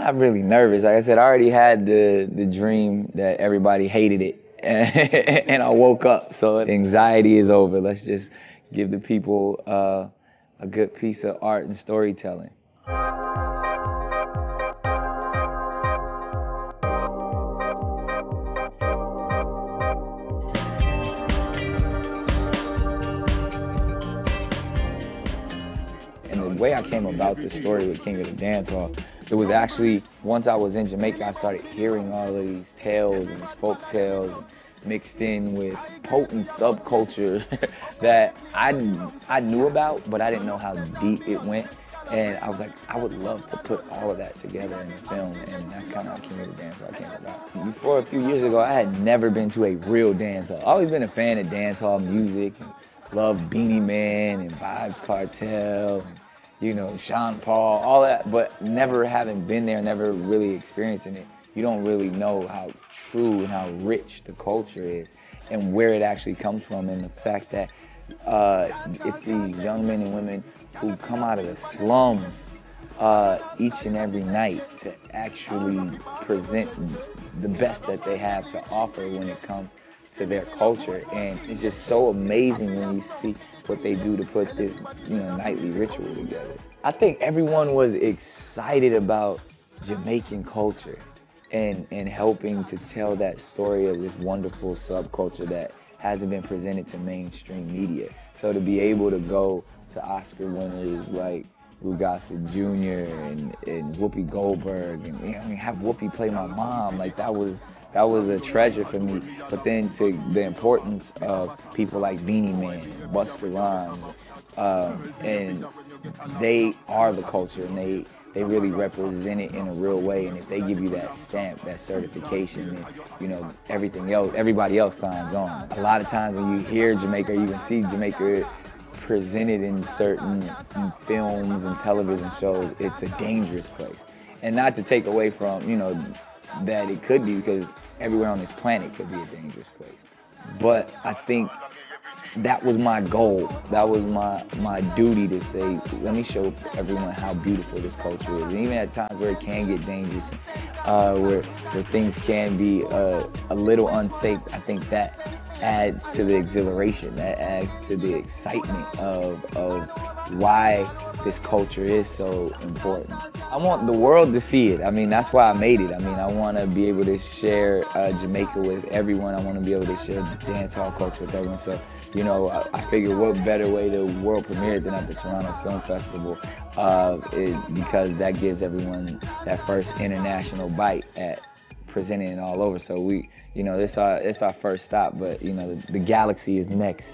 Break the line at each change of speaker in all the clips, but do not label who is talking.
not really nervous. Like I said, I already had the dream that everybody hated it, and I woke up. So anxiety is over. Let's just give the people a good piece of art and storytelling. And the way I came about the story with King of the Dancehall, it was actually once I was in Jamaica, I started hearing all of these tales and these folk tales mixed in with potent subculture that I knew about, but I didn't know how deep it went. And I was like, I would love to put all of that together in a film, and that's kind of how King of the Dancehall came about. Before a few years ago, I had never been to a real dancehall. I've always been a fan of dancehall music, and loved Beanie Man and Vybz Kartel, and, you know, Sean Paul, all that, but never having been there, never really experiencing it, you don't really know how true and how rich the culture is and where it actually comes from, and the fact that it's these young men and women who come out of the slums each and every night to actually present the best that they have to offer when it comes to their culture. And it's just so amazing when you see what they do to put this, you know, nightly ritual together. I think everyone was excited about Jamaican culture and helping to tell that story of this wonderful subculture that hasn't been presented to mainstream media. So to be able to go to Oscar winners like Lugasa Jr. and Whoopi Goldberg, and, you know, I mean, have Whoopi play my mom, like that was a treasure for me. But then to the importance of people like Beanie Man, Busta Rhymes, and they are the culture, and they really represent it in a real way. And if they give you that stamp, that certification, and, you know, everything else, everybody else signs on. A lot of times when you hear Jamaica, or you can see Jamaica presented in certain films and television shows, it's a dangerous place. And not to take away from, you know, that it could be, because everywhere on this planet could be a dangerous place. But I think that was my goal. That was my duty to say, let me show everyone how beautiful this culture is. And even at times where it can get dangerous, where things can be a little unsafe, I think that adds to the exhilaration, that adds to the excitement of why this culture is so important. I want the world to see it. I mean, that's why I made it. I mean, I want to be able to share Jamaica with everyone. I want to be able to share dancehall culture with everyone. So, you know, I figured what better way to world premiere than at the Toronto Film Festival, because that gives everyone that first international bite at presenting it all over. So we, you know, it's our first stop, but, you know, the galaxy is next.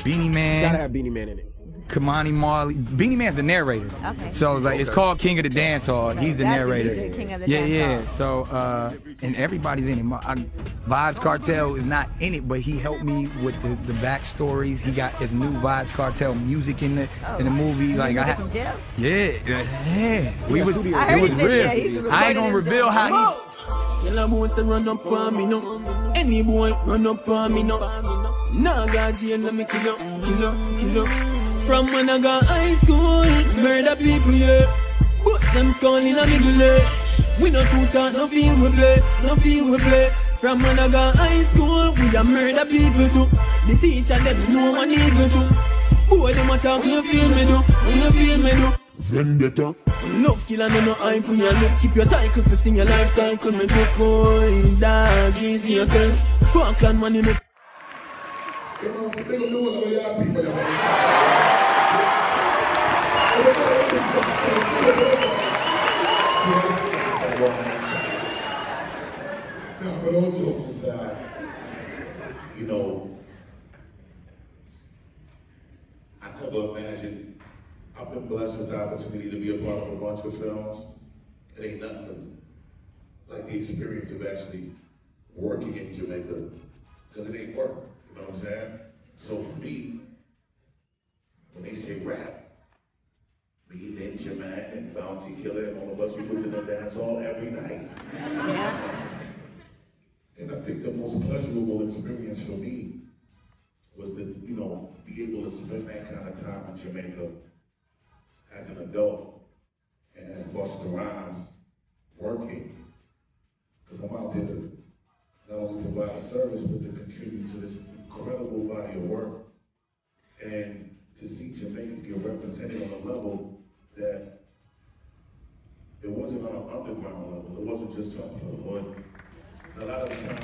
Beanie Man.
Gotta have Beanie Man in it.
Kamani Marley. Beanie Man's the narrator.
Okay.
So it's like it's called King of the Dancehall. He's the narrator.
He's the King of the
yeah,
Dancehall.
yeah. So and everybody's in it. Vybz Kartel is not in it, but he helped me with the backstories. He got his new Vybz Kartel music in the movie. Like I
from jail?
Yeah. We was it
I heard
was
it,
real.
yeah,
I ain't gonna reveal how he.
Tell a boy to run up on me no. Any boy run up on me no. Nah, God, jail, let me kill up. From when I got high school, murder people, yeah. But them calling a middle, we no too talk, no feel we play. From when I got high school, we a murder people too. The teacher, them know one eagle too. Boy, them a talk, you feel me do. Vendetta. Love killer, no hype, when you look, keep your title, for sing your life cycle, me go cold, dog, easy yourself. Falkland money, me.
You know, they don't know what y'all people are. Now, but all jokes aside, you know, I never imagined, I've been blessed with the opportunity to be a part of a bunch of films. It ain't nothing like the experience of actually working in Jamaica, because it ain't work. You know what I'm saying? So for me, when they say rap, me, Ninja Man, and Bounty Killer, and all of us, we was in the dance hall every night.
Yeah.
And I think the most pleasurable experience for me was to, you know, be able to spend that kind of time in Jamaica as an adult and as Busta Rhymes working, because I'm out there to not only provide a service, but to contribute to this incredible body of work. And to see Jamaica get represented on a level that it wasn't on an underground level. It wasn't just something for the hood. And a lot of the times,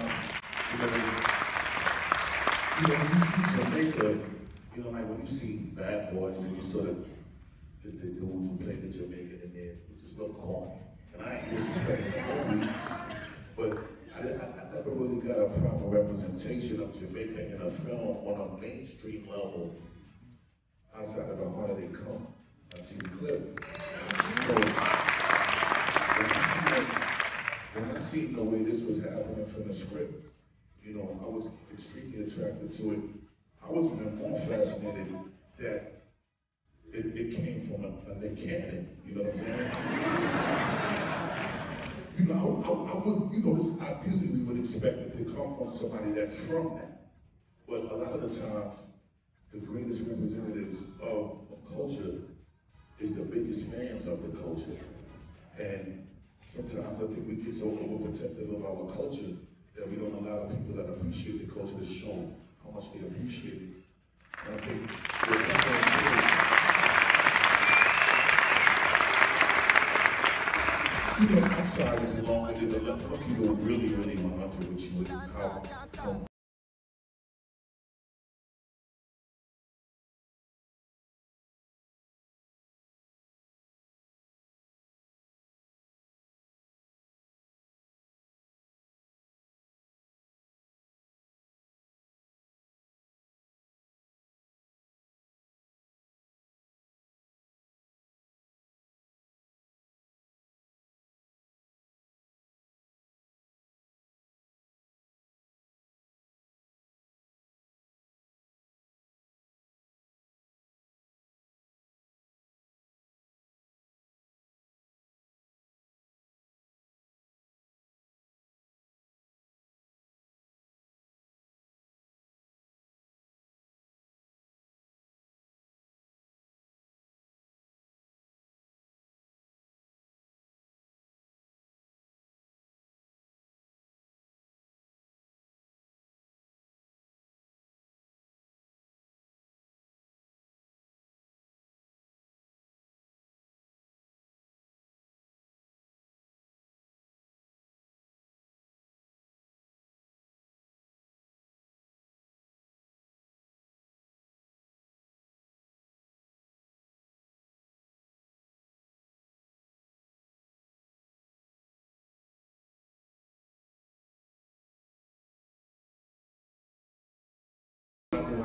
when you see Jamaica, like when you see Bad Boys and you sort of the dudes who play the Jamaican and then it just look corny. And I ain't disrespecting the movie, but I never really got a proper representation of Jamaica in a film on a mainstream level outside of A Harder They Come, like Jimmy Cliff. So when I seen the way this was happening from the script, I was extremely attracted to it. I was even more fascinated that it came from a Nick Cannon, you know what I'm saying? I would, ideally we would expect it to come from somebody that's from that. But a lot of the times, the greatest representatives of a culture is the biggest fans of the culture. And sometimes I think we get so overprotective of our culture that we don't allow the people that appreciate the culture to show how much they appreciate it. And I think I'm sorry to be long-winded, but let me go really, really 100 with you and how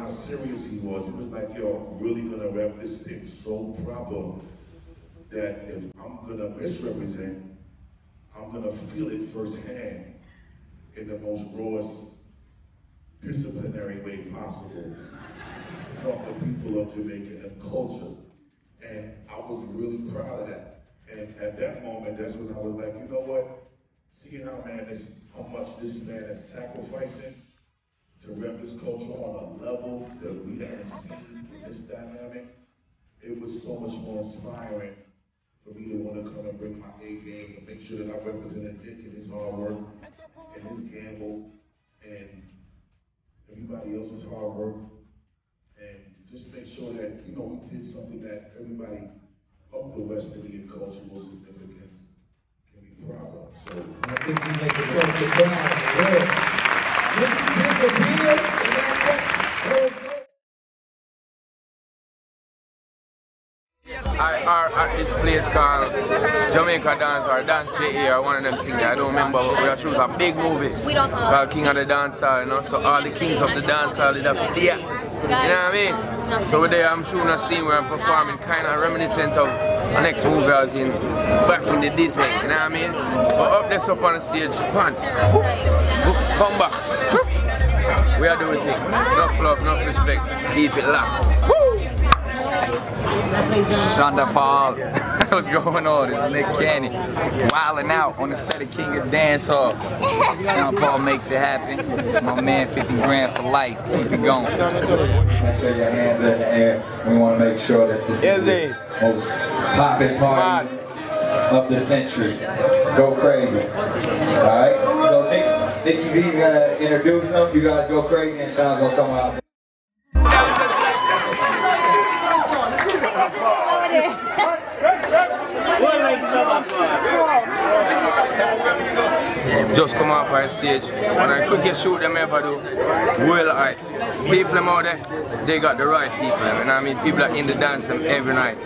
how serious he was. It was like, yo, I'm really gonna rep this thing so proper that if I'm gonna misrepresent, I'm gonna feel it firsthand in the most rawest disciplinary way possible from the people of Jamaica and culture. And I was really proud of that. And at that moment, that's when I was like, you know what? Seeing how much this man is sacrificing to rep this culture on a level that we haven't seen in this dynamic, it was so much more inspiring for me to want to come and bring my A game and make sure that I represented Nick and his hard work and his gamble and everybody else's hard work, and just make sure that, we did something that everybody of the West Indian cultural significance can be proud of. So
I think you make it work the ground.
This place called Jamaica Dance or Dance JA or one of them things. I don't remember, but we are shooting a big movie called King of the Dancehall, So all the kings of the dancehall is up there. You know what I mean? So there I'm shooting a scene where I'm performing kind of reminiscent of the next movie I was in back in the Disney, you know what I mean? But up there up on the stage, come back. We are doing things. Enough love, enough respect. Keep it locked. Woo!
Shonda Paul. What's going on? It's Nick Candy. Wilding out on the set of King of Dancehall. Sean Paul makes it happen. It's my man, 50 grand for life. Keep it going. Make sure your hands in the air. We want to make sure that this is the most poppin' party of the century. Go crazy. Alright? So Nicky's even gonna introduce them. You guys go crazy and Sean's gonna come out.
Just come off our stage. When I quickest shoot them ever do, well alright. People them out there, they got the right people. You know what I mean? People are in the dance every night.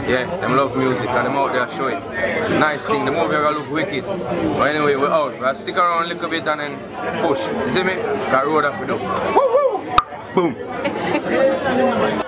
Yeah, them love music and them out there showing. It's a nice thing. The movie gonna look wicked. But anyway, we're out. We'll stick around a little bit and then push. You see me? Got road off we do. Woo woo! Boom!